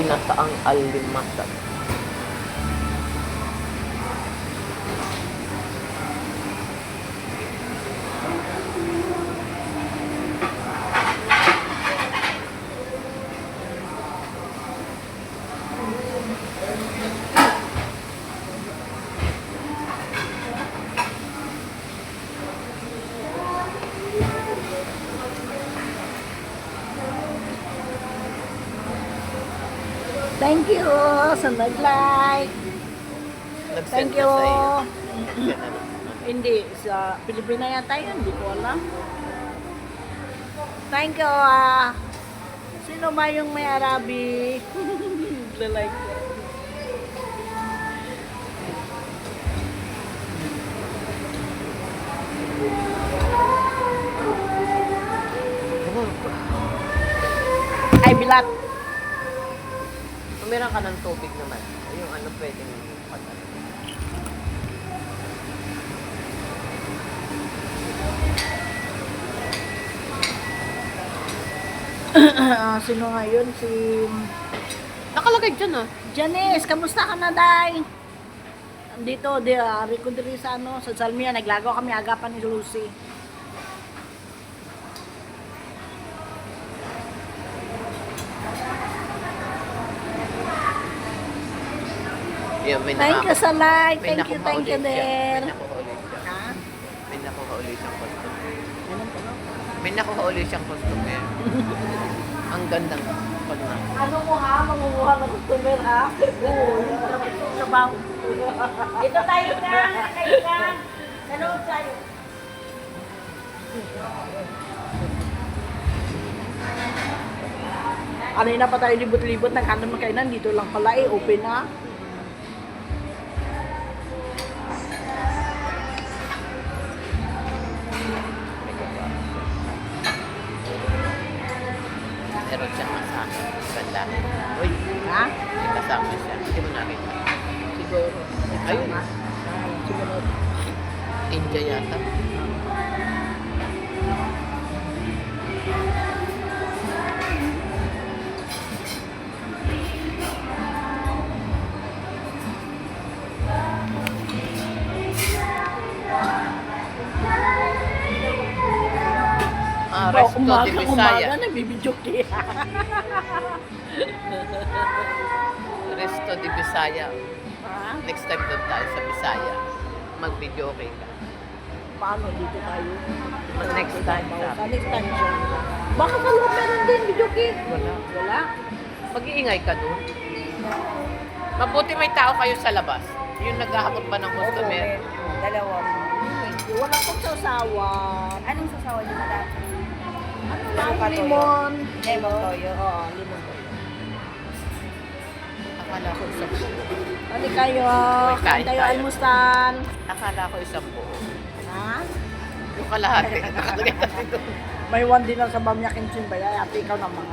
ginataang alimasag. Thank you sa nag-like. Nag-send Thank na you. sa'yo. Nag-send na naman. Hindi, sa Pilipina yata yun, hindi ko alam. Thank you Sino ba yung may Arabi? Like ko. Ay, bilat. Meron ka ng tubig naman. Yung ano pwedeng pag-ano. Sino nga yun? Si Nakalagay dyan ah. Janice, kamusta ka na, Day? Dito, ko diri sa ano, sa Salmia, naglagaw kami agapan ni Lucy. Yeah, may Thank you sa like. may Thank you nakuha ulit siya. din. May nakuha ulit siya. Ha? May nakuha ulit siyang customer. Ganun po, no? May nakuha ulit siyang customer. Ang gandang pag na. Ano mo ha? Mangunguha ng customer ha? Oo, yun sa trabaho. Ito tayo na, tayo na. Nanood tayo. Kanina pa tayo libot-libot, naghanap ng kainan. Dito lang pala eh, open na. Meron siyang kasama. Ganda. Uy, Ha? may kasama siya. Hindi mo nakita. Siguro. Ayun. Sumunod. India yata. Ah, Resto de Bisaya. Umaga, nagbibidyo kaya. Resto de Bisaya. Ha? Next time doon tayo sa Bisaya. Mag-video okay ka. Paano dito tayo? Next time Sa sabi. next time siya. Baka sa loob meron din, video kit. Wala. Wala. Mag-iingay ka doon. Mabuti may tao kayo sa labas. Yung naghahamot ba ng customer? Dalawa. Wala kong sasawa. Anong sasawa niyo madam? Ano lang, Suka toyo. limon. Lemon toyo. Oo, limon toyo. Akala ko isang buo. Ano kayo? May kain Kain tayo tayo. almusal. Akala ko isang buo. Ha? Yung kalahati. Nakalagay kasi doon. May one din lang sa Bamya Kimchim ba yan? Ate, ikaw naman.